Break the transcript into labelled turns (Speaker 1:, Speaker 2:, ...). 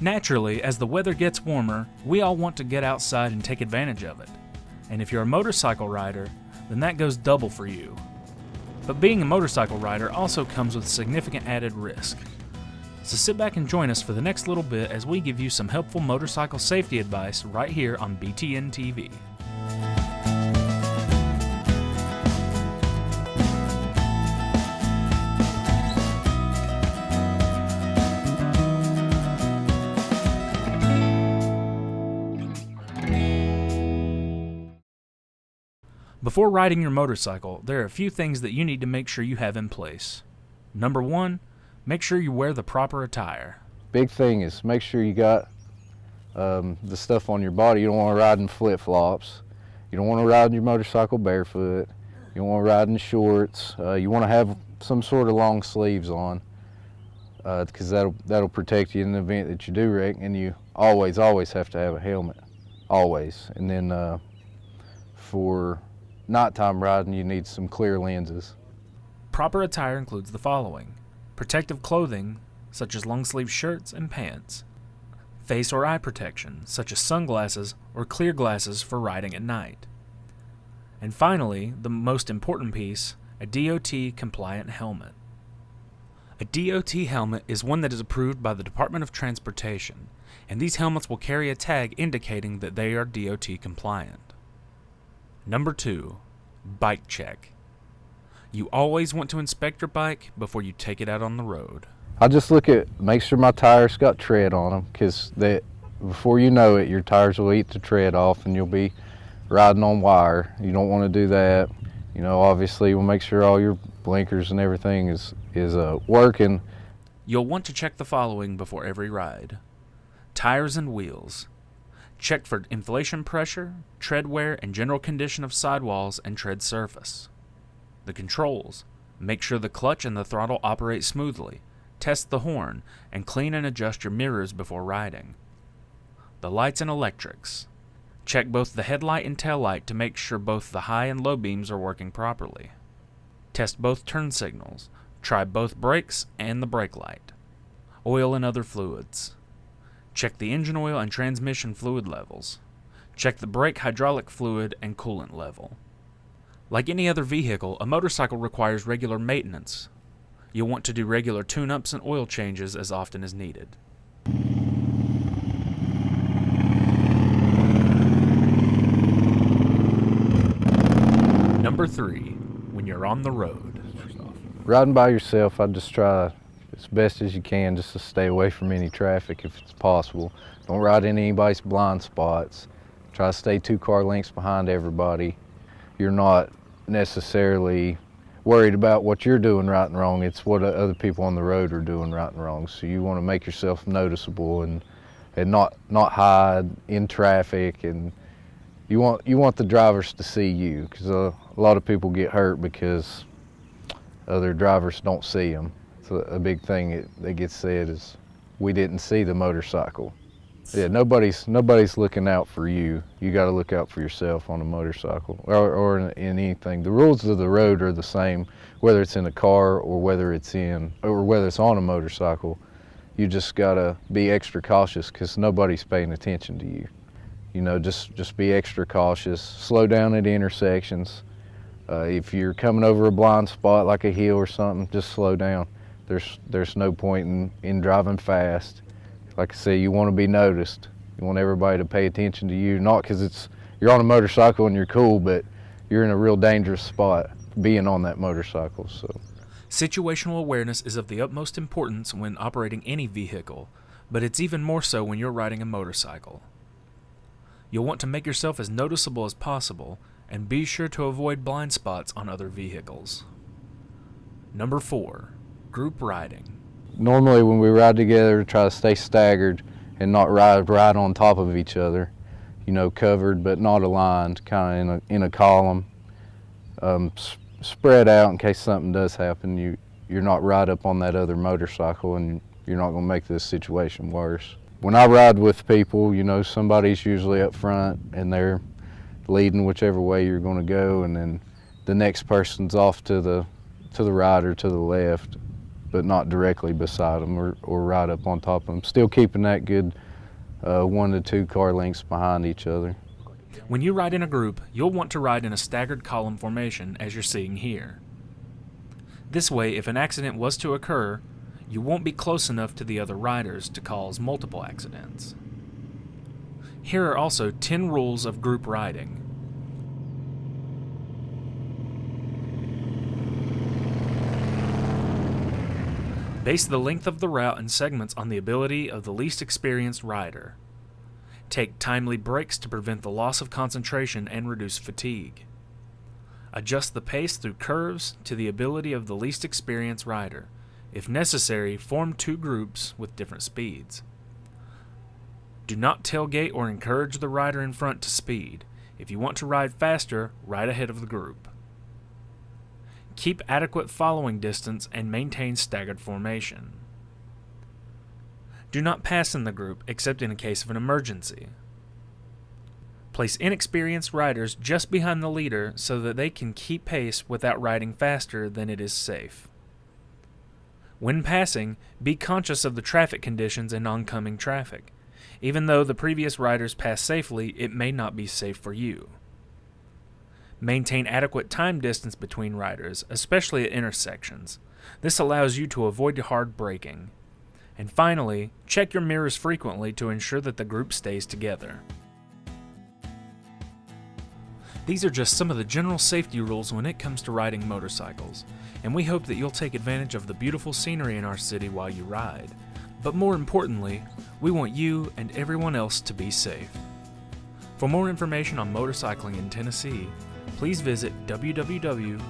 Speaker 1: Naturally, as the weather gets warmer, we all want to get outside and take advantage of it. And if you're a motorcycle rider, then that goes double for you. But being a motorcycle rider also comes with significant added risk. So sit back and join us for the next little bit as we give you some helpful motorcycle safety advice right here on BTN TV. Before riding your motorcycle, there are a few things that you need to make sure you have in place. Number 1, make sure you wear the proper attire.
Speaker 2: Big thing is make sure you got the stuff on your body. You don't want to ride in flip-flops. You don't want to ride your motorcycle barefoot. You don't want to ride in shorts. You want to have some sort of long sleeves on because that'll protect you in the event that you do wreck. And you always have to have a helmet, always. And then for nighttime riding, you need some clear lenses.
Speaker 1: Proper attire includes the following: protective clothing, such as long-sleeve shirts and pants. Face or eye protection, such as sunglasses or clear glasses for riding at night. And finally, the most important piece, a DOT-compliant helmet. A DOT helmet is one that is approved by the Department of Transportation, and these helmets will carry a tag indicating that they are DOT compliant. Number 2, bike check. You always want to inspect your bike before you take it out on the road.
Speaker 2: I just make sure my tires got tread on them, because before you know it, your tires will eat the tread off and you'll be riding on wire. You don't want to do that. You know, obviously we'll make sure all your blinkers and everything is working.
Speaker 1: You'll want to check the following before every ride: tires and wheels. Check for inflation pressure, tread wear, and general condition of sidewalls and tread surface. The controls. Make sure the clutch and the throttle operate smoothly. Test the horn, and clean and adjust your mirrors before riding. The lights and electrics. Check both the headlight and tail light to make sure both the high and low beams are working properly. Test both turn signals. Try both brakes and the brake light. Oil and other fluids. Check the engine oil and transmission fluid levels. Check the brake hydraulic fluid and coolant level. Like any other vehicle, a motorcycle requires regular maintenance. You'll want to do regular tune-ups and oil changes as often as needed. Number 3, when you're on the road.
Speaker 2: Riding by yourself, I just try as best as you can just to stay away from any traffic if it's possible. Don't ride in anybody's blind spots. Try to stay 2 car lengths behind everybody. You're not necessarily worried about what you're doing right and wrong. It's what other people on the road are doing right and wrong. So you want to make yourself noticeable and not hide in traffic. And you want the drivers to see you, because a lot of people get hurt because other drivers don't see them. So a big thing that gets said is, we didn't see the motorcycle. Yeah, nobody's looking out for you. You got to look out for yourself on a motorcycle or in anything. The rules of the road are the same, whether it's in a car or whether it's on a motorcycle. You just got to be extra cautious, because nobody's paying attention to you. You know, just be extra cautious. Slow down at intersections. If you're coming over a blind spot like a hill or something, just slow down. There's no point in driving fast. Like I say, you want to be noticed. You want everybody to pay attention to you, not because you're on a motorcycle and you're cool, but you're in a real dangerous spot being on that motorcycle. So,
Speaker 1: situational awareness is of the utmost importance when operating any vehicle, but it's even more so when you're riding a motorcycle. You'll want to make yourself as noticeable as possible, and be sure to avoid blind spots on other vehicles. Number 4, group riding.
Speaker 2: Normally when we ride together, try to stay staggered and not ride right on top of each other. You know, covered but not aligned, kind of in a column. Spread out in case something does happen. You're not right up on that other motorcycle, and you're not going to make this situation worse. When I ride with people, you know, somebody's usually up front and they're leading whichever way you're going to go, and then the next person's off to the right or to the left. but not directly beside them or right up on top of them. Still keeping that good 1 to 2 car lengths behind each other.
Speaker 1: When you ride in a group, you'll want to ride in a staggered column formation as you're seeing here. This way, if an accident was to occur, you won't be close enough to the other riders to cause multiple accidents. Here are also 10 rules of group riding. Base the length of the route and segments on the ability of the least experienced rider. Take timely breaks to prevent the loss of concentration and reduce fatigue. Adjust the pace through curves to the ability of the least experienced rider. If necessary, form 2 groups with different speeds. Do not tailgate or encourage the rider in front to speed. If you want to ride faster, ride ahead of the group. Keep adequate following distance and maintain staggered formation. Do not pass in the group except in a case of an emergency. Place inexperienced riders just behind the leader so that they can keep pace without riding faster than it is safe. When passing, be conscious of the traffic conditions and oncoming traffic. Even though the previous riders passed safely, it may not be safe for you. Maintain adequate time distance between riders, especially at intersections. This allows you to avoid hard braking. And finally, check your mirrors frequently to ensure that the group stays together. These are just some of the general safety rules when it comes to riding motorcycles, and we hope that you'll take advantage of the beautiful scenery in our city while you ride. But more importantly, we want you and everyone else to be safe. For more information on motorcycling in Tennessee, please visit www.tn.gov.